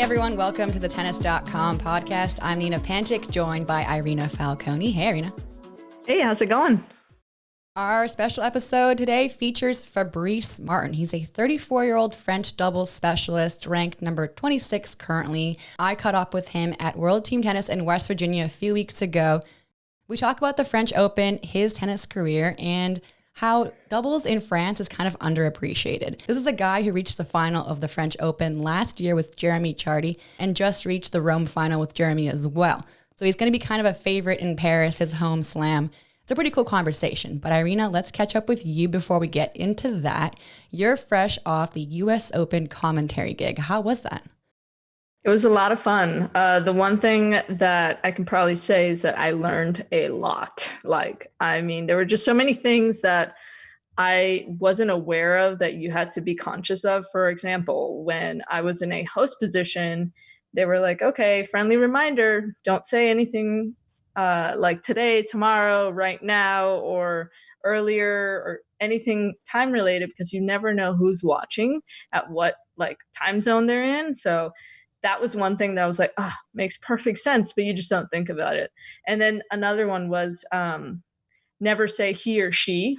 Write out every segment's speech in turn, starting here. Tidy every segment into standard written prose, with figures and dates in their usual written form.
everyone, welcome to the Tennis.com podcast. I'm Nina Panchik, joined by Irina Falcone. Hey, Irina. Hey, how's it going? Our special episode today features Fabrice Martin. He's a 34-year-old French doubles specialist, ranked number 26 currently. I caught up with him at World Team Tennis in West Virginia a few weeks ago. We talk about the French Open, his tennis career, and how doubles in France is kind of underappreciated. This is a guy who reached the final of the French Open last year with Jeremy Chardy and just reached the Rome final with Jeremy as well. So he's going to be kind of a favorite in Paris, his home slam. It's a pretty cool conversation. But Irina, let's catch up with you before we get into that. You're fresh off the US Open commentary gig. How was that? It was a lot of fun. The one thing that I can probably say is that I learned a lot. There were just so many things that I wasn't aware of that you had to be conscious of. For example, when I was in a host position, they were like, okay, friendly reminder, don't say anything like today, tomorrow, right now, or earlier, or anything time related, because you never know who's watching at what time zone they're in. So that was one thing that I was like, makes perfect sense, but you just don't think about it. And then another one was never say he or she,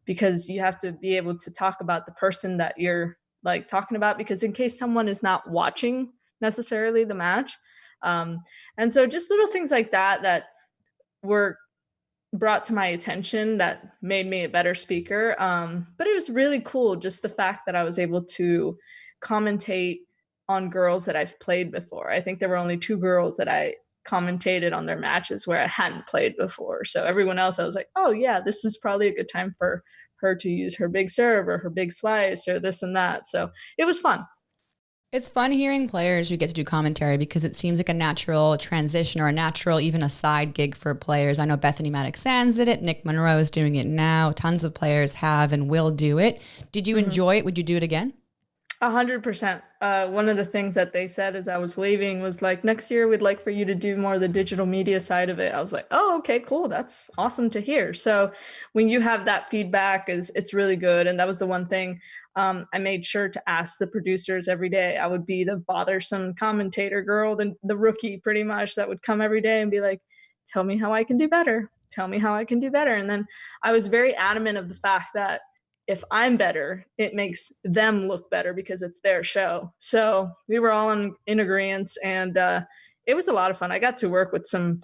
because you have to be able to talk about the person that you're talking about, because in case someone is not watching necessarily the match. And so just little things like that were brought to my attention that made me a better speaker. But it was really cool, just the fact that I was able to commentate on girls that I've played before. I think there were only 2 girls that I commentated on their matches where I hadn't played before. So everyone else, I was like, oh yeah, this is probably a good time for her to use her big serve or her big slice or this and that. So it was fun. It's fun hearing players who get to do commentary because it seems like a natural transition or a natural, even a side gig for players. I know Bethany Maddox-Sands did it. Nick Monroe is doing it now. Tons of players have and will do it. Did you enjoy it? Would you do it again? 100%. One of the things that they said as I was leaving was next year we'd like for you to do more of the digital media side of it. I was like, oh, okay, cool. That's awesome to hear. So when you have that feedback, it's really good. And that was the one thing I made sure to ask the producers every day. I would be the bothersome commentator girl, the rookie pretty much, that would come every day and be like, tell me how I can do better. Tell me how I can do better. And then I was very adamant of the fact that if I'm better, it makes them look better because it's their show. So we were all in agreement, and it was a lot of fun. I got to work with some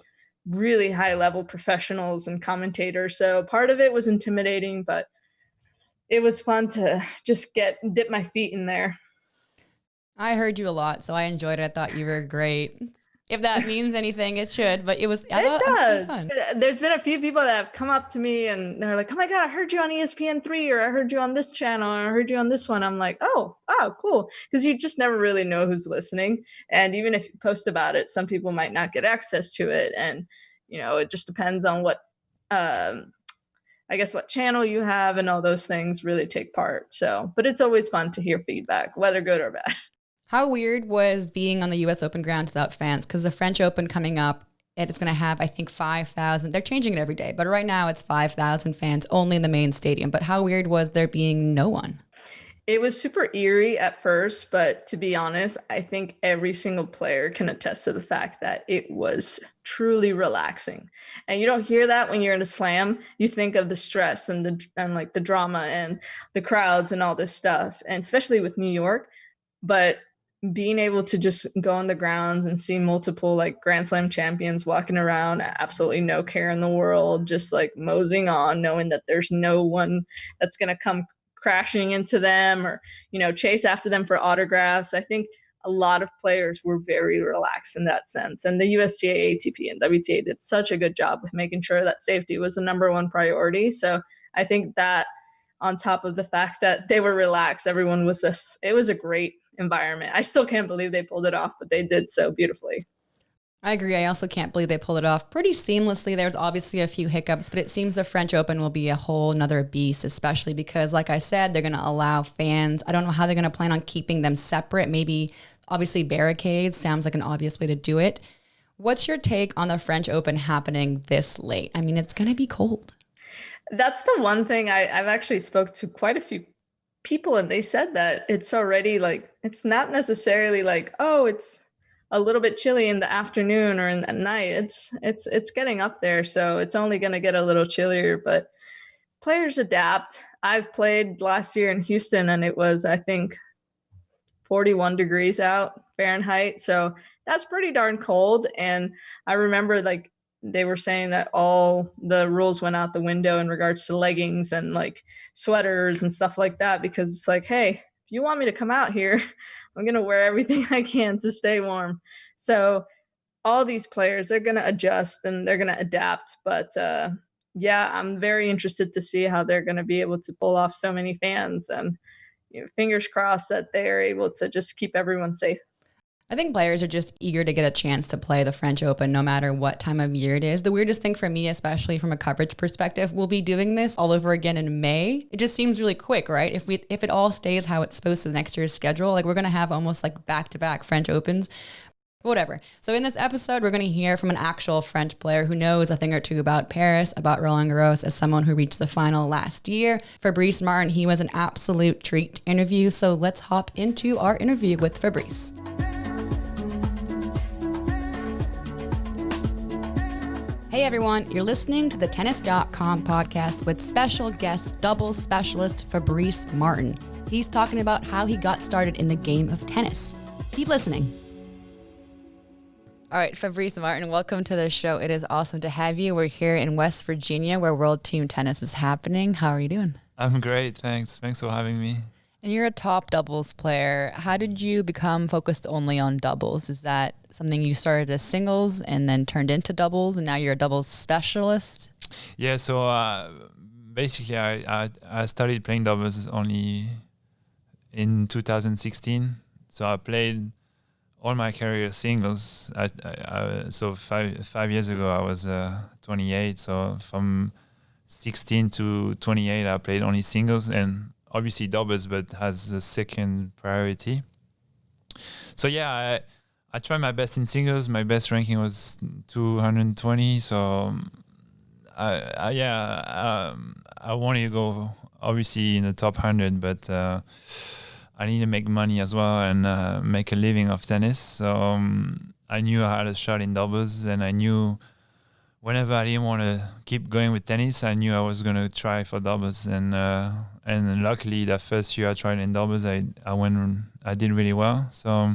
really high level professionals and commentators. So part of it was intimidating, but it was fun to just dip my feet in there. I heard you a lot, so I enjoyed it. I thought you were great. If that means anything, it should, but it does. Fun. There's been a few people that have come up to me and they're like, oh my God, I heard you on ESPN3, or I heard you on this channel, or I heard you on this one. I'm like, oh, cool. Because you just never really know who's listening. And even if you post about it, some people might not get access to it. And, it just depends on what, what channel you have, and all those things really take part. So, but it's always fun to hear feedback, whether good or bad. How weird was being on the US Open grounds without fans? Because the French Open coming up, it's going to have, I think, 5,000. They're changing it every day, but right now it's 5,000 fans only in the main stadium. But how weird was there being no one? It was super eerie at first, but to be honest, I think every single player can attest to the fact that it was truly relaxing. And you don't hear that when you're in a slam. You think of the stress and the drama and the crowds and all this stuff, and especially with New York. But being able to just go on the grounds and see multiple Grand Slam champions walking around, absolutely no care in the world, just moseying on, knowing that there's no one that's going to come crashing into them or, chase after them for autographs. I think a lot of players were very relaxed in that sense. And the USTA, ATP, and WTA did such a good job with making sure that safety was the number one priority. So I think that on top of the fact that they were relaxed, everyone was it was a great environment. I still can't believe they pulled it off, but they did so beautifully. I agree. I also can't believe they pulled it off pretty seamlessly. There's obviously a few hiccups, but it seems the French Open will be a whole nother beast, especially because, like I said, they're going to allow fans. I don't know how they're going to plan on keeping them separate. Maybe, obviously, barricades sounds like an obvious way to do it. What's your take on the French Open happening this late? I mean, it's going to be cold. That's the one thing I've actually spoke to quite a few people, and they said that it's already it's not necessarily oh, it's a little bit chilly in the afternoon or in the night. It's getting up there, so it's only going to get a little chillier, but players adapt. I've played last year in Houston and it was, I think, 41 degrees out Fahrenheit. So that's pretty darn cold. And I remember like they were saying that all the rules went out the window in regards to leggings and like sweaters and stuff like that, because it's like, hey, if you want me to come out here, I'm going to wear everything I can to stay warm. So all these players, they're going to adjust and they're going to adapt. But yeah, I'm very interested to see how they're going to be able to pull off so many fans, and fingers crossed that they're able to just keep everyone safe. I think players are just eager to get a chance to play the French Open no matter what time of year it is. The weirdest thing for me, especially from a coverage perspective, we'll be doing this all over again in May. It just seems really quick, right? If it all stays how it's supposed to next year's schedule, like we're going to have almost like back-to-back French Opens. Whatever. So in this episode, we're going to hear from an actual French player who knows a thing or two about Paris, about Roland Garros, as someone who reached the final last year. Fabrice Martin, he was an absolute treat to interview. So let's hop into our interview with Fabrice. Hey everyone, you're listening to the Tennis.com podcast with special guest doubles specialist Fabrice Martin. He's talking about how he got started in the game of tennis. Keep listening. All right, Fabrice Martin, welcome to the show. It is awesome to have you. We're here in West Virginia where World Team Tennis is happening. How are you doing? I'm great, thanks. Thanks for having me. And you're a top doubles player. How did you become focused only on doubles? Is that something you started as singles and then turned into doubles, and now you're a doubles specialist? Yeah, so basically I started playing doubles only in 2016. So I played all my career singles. So five years ago I was 28. So from 16 to 28 I played only singles, and obviously doubles, but has a second priority. So yeah, I tried my best in singles. My best ranking was 220. So I wanted to go obviously in the top 100, but I need to make money as well and make a living of tennis. So I knew I had a shot in doubles, and I knew whenever I didn't want to keep going with tennis, I knew I was going to try for doubles. And luckily, that first year I tried in doubles, I did really well. So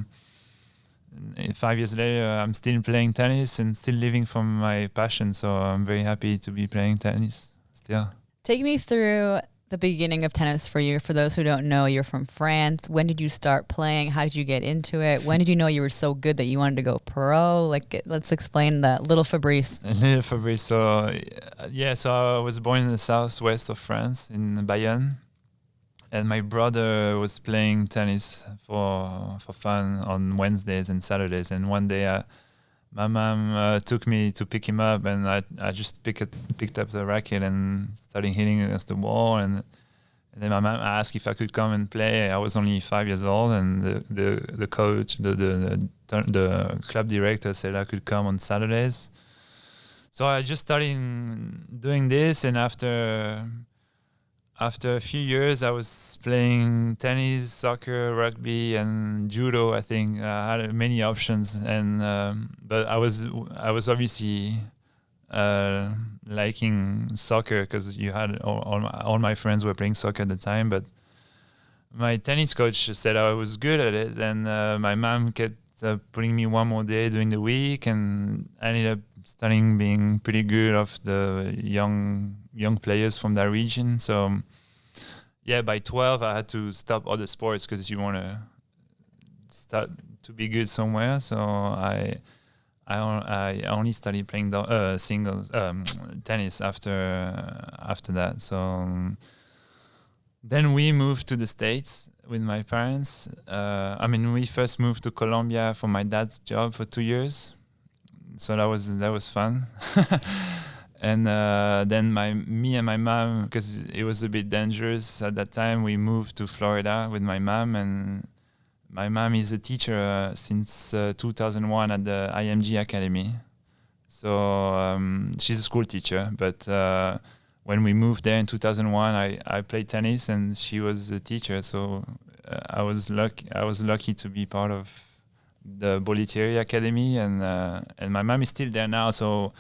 5 years later, I'm still playing tennis and still living from my passion. So I'm very happy to be playing tennis still. Take me through the beginning of tennis for you. For those who don't know, you're from France. When did you start playing? How did you get into it? When did you know you were so good that you wanted to go pro? Let's explain that. Little Fabrice. Little Fabrice. So I was born in the southwest of France, in Bryans. And my brother was playing tennis for fun on Wednesdays and Saturdays. And one day my mom took me to pick him up, and I just picked up the racket and started hitting against the wall. And then my mom asked if I could come and play. I was only 5 years old, and the coach, the club director said I could come on Saturdays. So I just started doing this, and after a few years, I was playing tennis, soccer, rugby, and judo. I think I had many options, and but I was obviously liking soccer because you had all my friends were playing soccer at the time. But my tennis coach said I was good at it, and my mom kept putting me one more day during the week, and I ended up starting being pretty good of the young players from that region. So yeah, by 12 I had to stop other sports because you want to start to be good somewhere. So I only started playing singles tennis after that. So then we moved to the States with my parents. We first moved to Colombia for my dad's job for 2 years. So that was fun. And then me and my mom, because it was a bit dangerous at that time, we moved to Florida with my mom. And my mom is a teacher since 2001 at the IMG Academy. So she's a school teacher. But when we moved there in 2001, I played tennis and she was a teacher. So I was lucky to be part of the IMG Academy, and my mom is still there now. So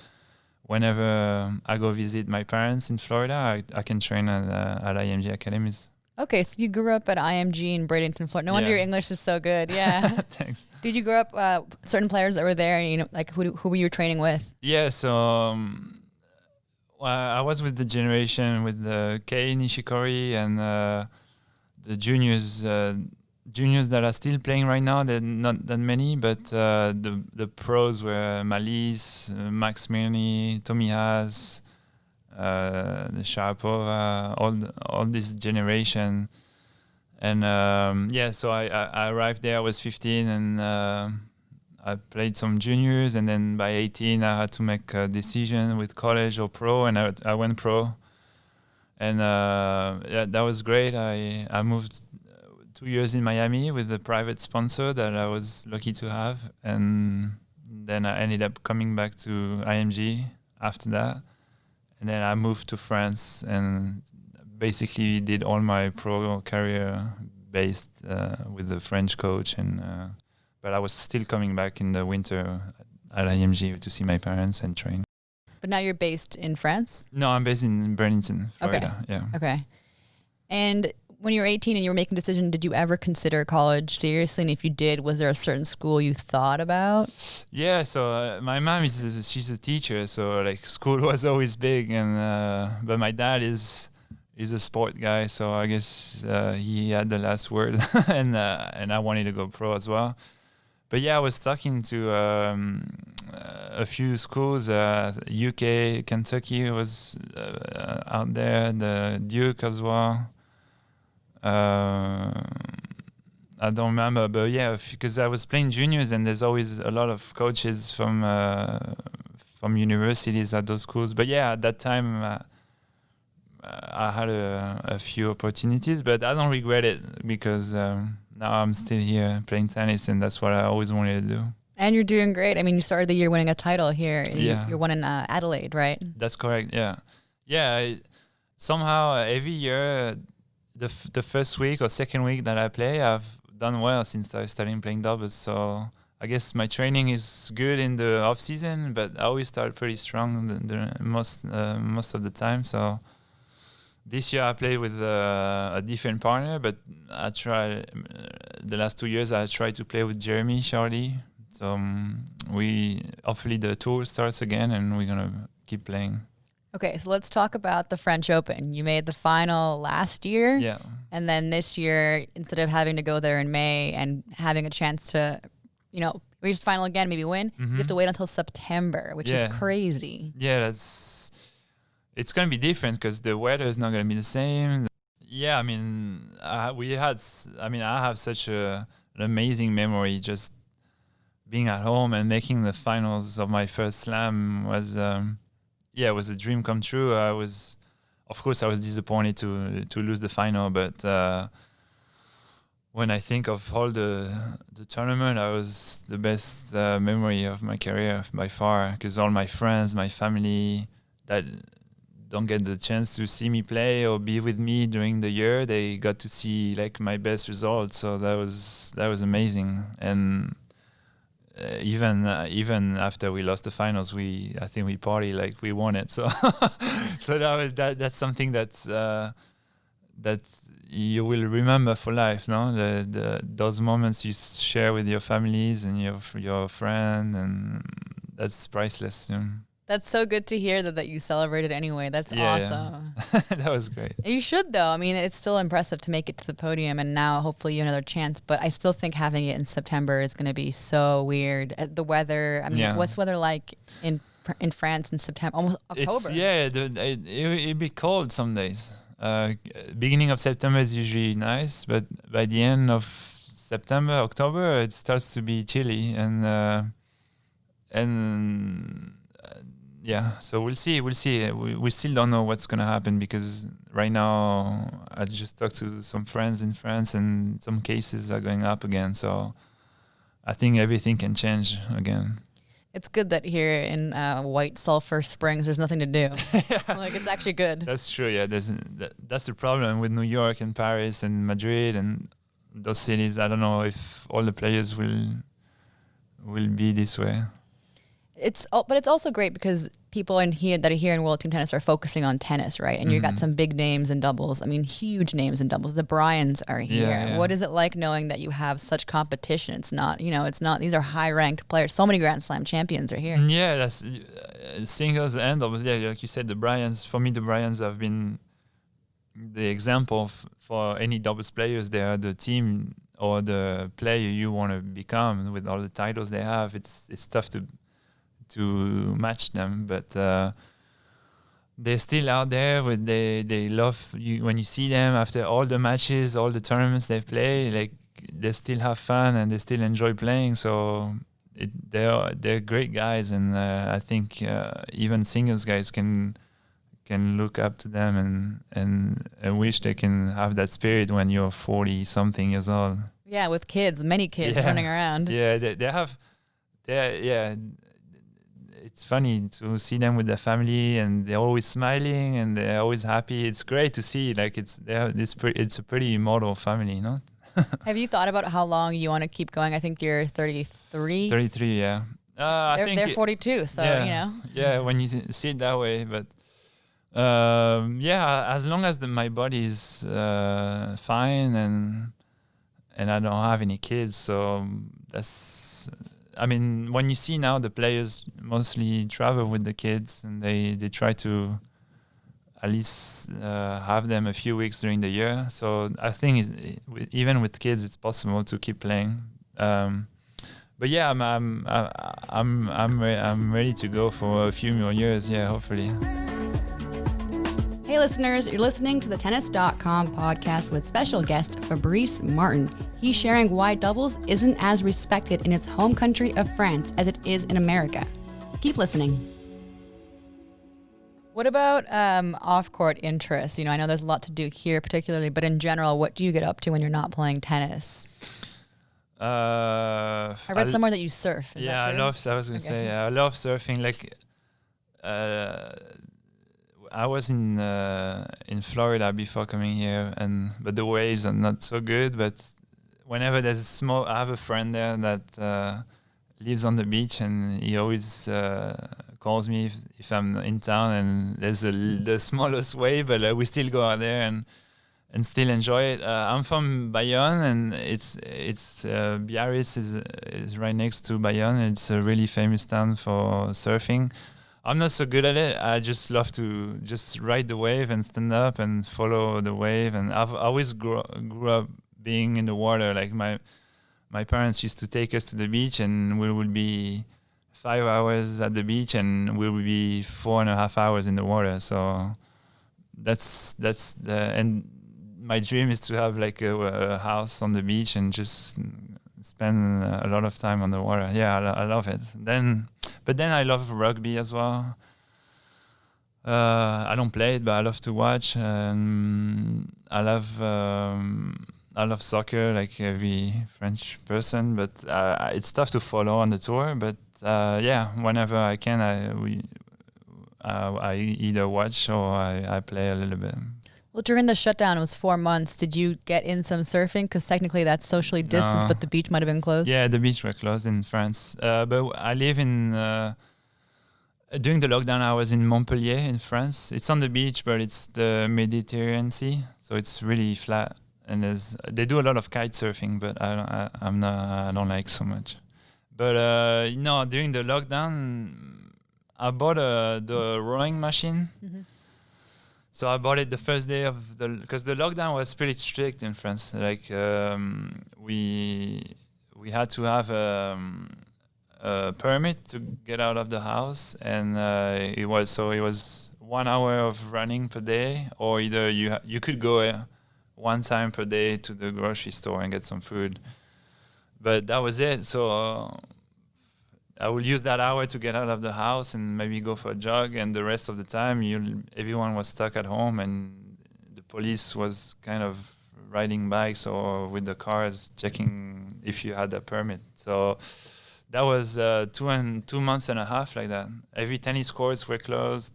whenever I go visit my parents in Florida, I can train at IMG Academies. Okay, so you grew up at IMG in Bradenton, Florida. No wonder your English is so good. Yeah. Thanks. Did you grow up certain players that were there? You know, like who were you training with? Yeah, so well, I was with the generation with Kei Nishikori and the juniors that are still playing right now. They're not that many, but the pros were Malice, Max Mirny, Tommy Haas, the Sharapova, all this generation. And so I arrived there. I was 15, and I played some juniors, and then by 18 I had to make a decision with college or pro, and I went pro. And that was great. I moved 2 years in Miami with a private sponsor that I was lucky to have, and then I ended up coming back to IMG after that. And then I moved to France and basically did all my pro career based with the French coach. But I was still coming back in the winter at IMG to see my parents and train. But now you're based in France? No, I'm based in Bradenton, Florida. Okay. Yeah. Okay. And when you were 18 and you were making a decision, did you ever consider college seriously? And if you did, was there a certain school you thought about? Yeah, so my mom she's a teacher, so like school was always big, and but my dad is a sport guy, so I guess he had the last word, and I wanted to go pro as well. But yeah, I was talking to a few schools. UK, Kentucky was out there, the Duke as well. I don't remember, but yeah, because I was playing juniors, and there's always a lot of coaches from universities at those schools. But yeah, at that time, I had a few opportunities, but I don't regret it because now I'm still here playing tennis, and that's what I always wanted to do. And you're doing great. I mean, you started the year winning a title here. Yeah. You're one in Adelaide, right? That's correct, yeah. Yeah, somehow every year, the first week or second week that I play, I've done well since I started playing doubles. So I guess my training is good in the off season, but I always start pretty strong the most of the time. So this year I played with a different partner, but I tried the last 2 years. I tried to play with Jeremy Chardy. So hopefully the tour starts again, and we're gonna keep playing. Okay, so let's talk about the French Open. You made the final last year. Yeah. And then this year, instead of having to go there in May and having a chance to, reach the final again, maybe win, you have to wait until September, which is crazy. Yeah, it's going to be different because the weather is not going to be the same. Yeah, I mean, I have such an amazing memory just being at home and making the finals of my first slam was... it was a dream come true. Of course, I was disappointed to lose the final, but when I think of all the tournament, I was the best memory of my career by far, because all my friends, my family that don't get the chance to see me play or be with me during the year, they got to see like my best results. So that was amazing. And even after we lost the finals, I think we party like we won it. So so that's something that you will remember for life, no? Those moments you share with your families and your friend, and that's priceless. That's so good to hear that you celebrated anyway. That's awesome. Yeah. That was great. You should, though. I mean, it's still impressive to make it to the podium, and now hopefully you have another chance. But I still think having it in September is going to be so weird. The weather, I mean, what's weather like in France in September, almost October? It'd be cold some days. Beginning of September is usually nice, but by the end of September, October, it starts to be chilly, yeah, so we'll see. We still don't know what's gonna happen, because right now I just talked to some friends in France, and some cases are going up again. So I think everything can change again. It's good that here in White Sulphur Springs, there's nothing to do. Like, it's actually good. That's true. Yeah, that's the problem with New York and Paris and Madrid and those cities. I don't know if all the players will will be this way. But it's also great because people that are here in World Team Tennis are focusing on tennis, right? And you've got some big names in doubles. I mean, huge names in doubles. The Bryans are here. Yeah. What is it like knowing that you have such competition? It's not, these are high-ranked players. So many Grand Slam champions are here. Yeah, that's singles and doubles. Yeah, like you said, the Bryans. For me, the Bryans have been the example for any doubles players. They are the team or the player you want to become with all the titles they have. It's tough to match them, but they're still out there. They love you when you see them after all the matches, all the tournaments they've played. Like they still have fun and they still enjoy playing. So they're great guys, and I think even singles guys can look up to them and wish they can have that spirit when you're 40 something years old. Yeah, with many kids running around. Yeah, it's funny to see them with their family, and they're always smiling and they're always happy. It's great to see. Like it's a pretty immortal family, you know. Have you thought about how long you want to keep going? I think you're 33. 33, yeah. They're 42, so Yeah, when you see it that way, but as long as my body is fine and I don't have any kids, so that's. I mean, when you see now the players mostly travel with the kids, and they try to at least have them a few weeks during the year. So I think even with kids, it's possible to keep playing. But yeah, I'm ready to go for a few more years. Yeah, hopefully. Hey listeners, you're listening to the Tennis.com podcast with special guest Fabrice Martin. He's sharing why doubles isn't as respected in its home country of France as it is in America. Keep listening. What about off-court interests? I know there's a lot to do here particularly, but in general, what do you get up to when you're not playing tennis? I read somewhere that you surf. Is that true? I love surfing. Like, I was in Florida before coming here, but the waves are not so good. But whenever there's I have a friend there that lives on the beach, and he always calls me if I'm in town and there's the smallest wave, but we still go out there and still enjoy it. I'm from Bayonne, and it's Biarritz is right next to Bayonne. It's a really famous town for surfing. I'm not so good at it. I just love to just ride the wave and stand up and follow the wave. And I've always grew up being in the water. Like my parents used to take us to the beach, and we would be 5 hours at the beach, and we would be 4.5 hours in the water. So and my dream is to have like a house on the beach and just spend a lot of time on the water. Yeah, I love it. But then I love rugby as well. I don't play it, but I love to watch. I love soccer, like every French person. But it's tough to follow on the tour. But whenever I can, I either watch or I play a little bit. Well, during the shutdown, it was 4 months. Did you get in some surfing? Because technically that's socially distanced, but the beach might have been closed. Yeah, the beach were closed in France. But I live in... during the lockdown, I was in Montpellier in France. It's on the beach, but it's the Mediterranean Sea. So it's really flat. And they do a lot of kite surfing, but I don't like so much. But during the lockdown, I bought the rowing machine. Mm-hmm. So I bought it the first day because the lockdown was pretty strict in France. Like we had to have a permit to get out of the house, and it was 1 hour of running per day, or either you could go one time per day to the grocery store and get some food. But that was it. So I will use that hour to get out of the house and maybe go for a jog, and the rest of the time everyone was stuck at home, and the police was kind of riding bikes or with the cars checking if you had a permit. So that was 2 months and a half like that. Every tennis courts were closed,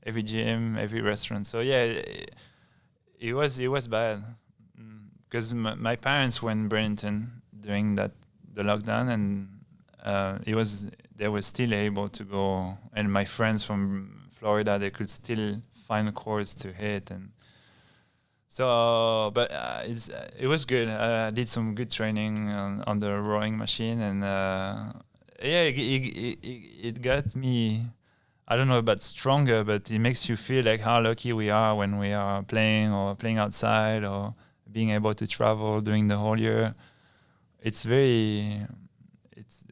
every gym, every restaurant. So yeah, it was bad because my parents were in Bradenton during the lockdown, and they were still able to go, and my friends from Florida, they could still find courts to hit, and so. But it was good. I did some good training on the rowing machine, and it got me. I don't know about stronger, but it makes you feel like how lucky we are when we are playing or playing outside or being able to travel during the whole year.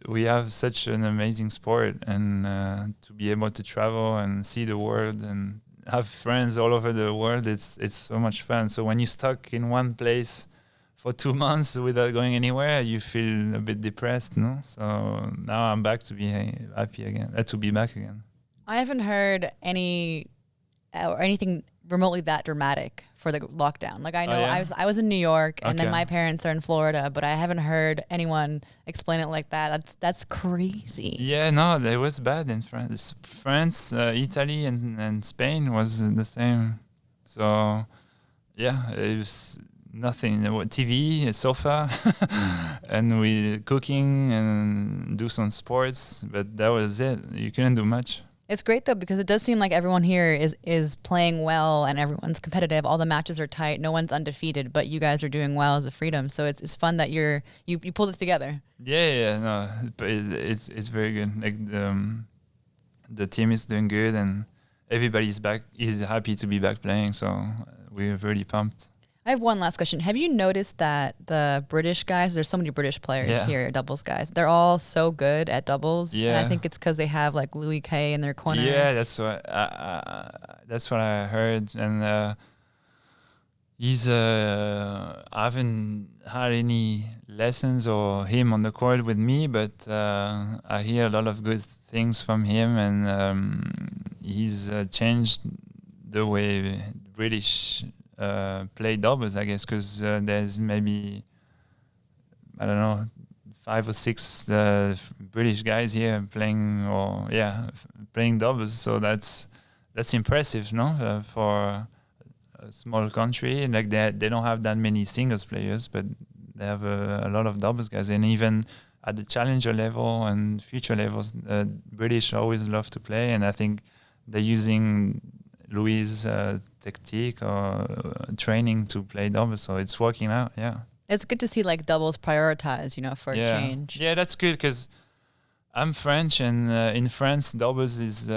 We have such an amazing sport, and to be able to travel and see the world and have friends all over the world, it's so much fun. So when you're stuck in one place for 2 months without going anywhere, you feel a bit depressed, no? So now I'm back to be happy again, to be back again. I haven't heard anything remotely that dramatic for the lockdown. Like I know I was in New York, and then my parents are in Florida, but I haven't heard anyone explain it like that. That's crazy. Yeah, no, it was bad in France. Italy, and Spain was the same. So yeah, it was nothing. TV, sofa, and we cooking and do some sports, but that was it. You couldn't do much. It's great though, because it does seem like everyone here is playing well and everyone's competitive. All the matches are tight. No one's undefeated, but you guys are doing well as a freedom. So it's fun that you pulled it together. Yeah, no, but it's very good. Like the team is doing good, and everybody's back. Is happy to be back playing. So we're really pumped. I have one last question. Have you noticed that the British guys, there's so many British players here, doubles guys, they're all so good at doubles. Yeah. And I think it's because they have like Louis Kay in their corner. Yeah, that's what I heard. And I haven't had any lessons or him on the court with me, but I hear a lot of good things from him, and he's changed the way British play doubles, I guess, because there's maybe, I don't know, 5 or 6 British guys here playing doubles. So that's impressive, no? For a small country, like they don't have that many singles players, but they have a lot of doubles guys, and even at the challenger level and future levels, British always love to play, and I think they're using Louis' technique or training to play doubles, so it's working out. Yeah, it's good to see like doubles prioritized, for a change. Yeah, that's good, because I'm French, and in France, doubles is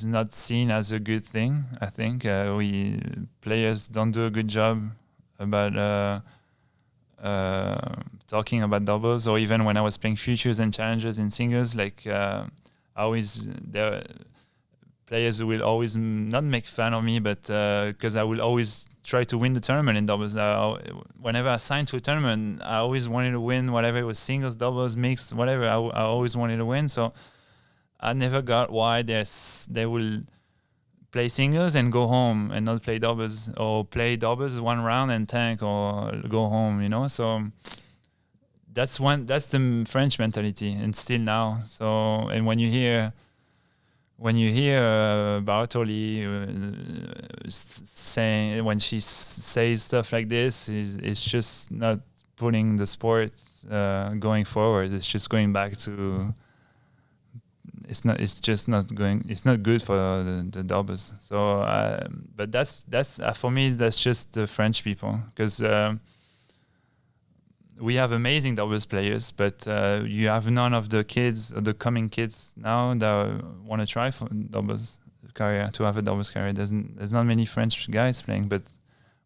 not seen as a good thing. I think we players don't do a good job about talking about doubles, or even when I was playing futures and challengers in singles, like players will always not make fun of me, but because I will always try to win the tournament in doubles. Whenever I signed to a tournament, I always wanted to win, whatever it was, singles, doubles, mixed, whatever. I always wanted to win. So I never got why they will play singles and go home and not play doubles, or play doubles one round and tank or go home. So that's the French mentality, and still now. So, and when you hear Bartoli saying, when she says stuff like this, it's just not putting the sport going forward. It's just going back to. It's not good for the doubles. So, but that's for me. That's just the French people, because we have amazing doubles players, but you have none of the kids, or the coming kids now, that want to try for doubles career, to have a doubles career. There's not many French guys playing, but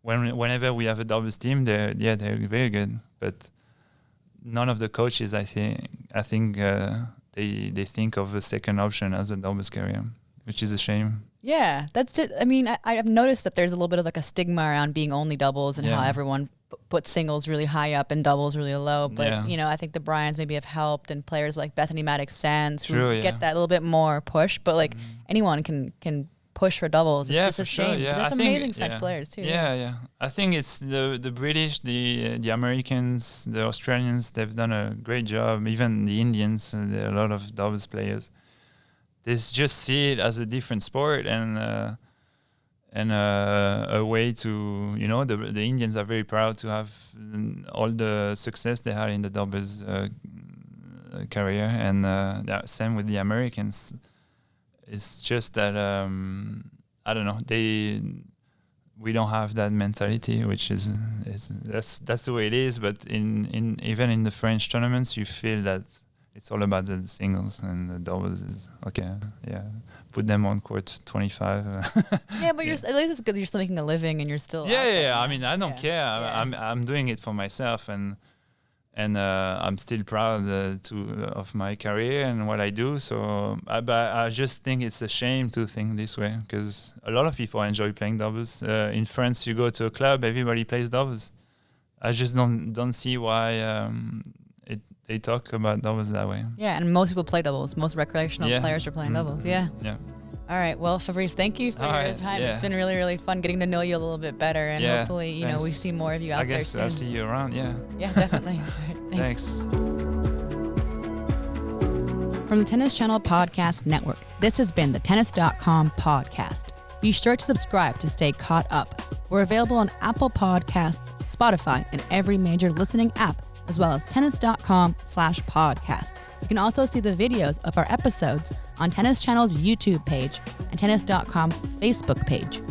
whenever we have a doubles team, they're very good. But none of the coaches, I think they think of a second option as a doubles career, which is a shame. Yeah, that's it. I mean, I've noticed that there's a little bit of like a stigma around being only doubles, and how everyone puts singles really high up and doubles really low. But, I think the Bryans maybe have helped, and players like Bethany Maddox-Sands who get that little bit more push. But like anyone can push for doubles. It's just a shame. Yeah. There's amazing French players too. Yeah. I think it's the British, the Americans, the Australians, they've done a great job. Even the Indians, there are a lot of doubles players. They just see it as a different sport, and a way to, the Indians are very proud to have all the success they had in the doubles career, and same with the Americans. It's just that I don't know, we don't have that mentality, which is that's the way it is. But even in the French tournaments, you feel that it's all about the singles, and the doubles is okay. Yeah, put them on court 25. Yeah, but you're at least it's good that you're still making a living and you're still. Yeah. I mean, I don't care. I'm doing it for myself, and I'm still proud of my career and what I do. So, but I just think it's a shame to think this way, because a lot of people enjoy playing doubles. In France, you go to a club, everybody plays doubles. I just don't see why they talk about doubles that way. Yeah, and most people play doubles. Most recreational players are playing doubles. Yeah. Yeah. All right. Well, Fabrice, thank you for your time. Yeah. It's been really, really fun getting to know you a little bit better, and hopefully, we see more of you out there soon. I guess I'll see you around. Yeah. Yeah, definitely. All right, thanks. From the Tennis Channel Podcast Network, this has been the Tennis.com podcast. Be sure to subscribe to stay caught up. We're available on Apple Podcasts, Spotify, and every major listening app, as well as tennis.com/podcasts. You can also see the videos of our episodes on Tennis Channel's YouTube page and tennis.com's Facebook page.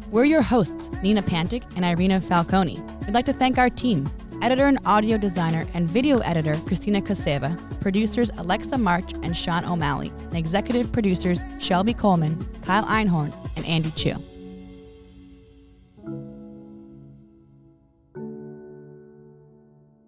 We're your hosts, Nina Pantic and Irina Falcone. We'd like to thank our team, editor and audio designer and video editor Christina Koseva, producers Alexa March and Sean O'Malley, and executive producers Shelby Coleman, Kyle Einhorn, and Andy Chu.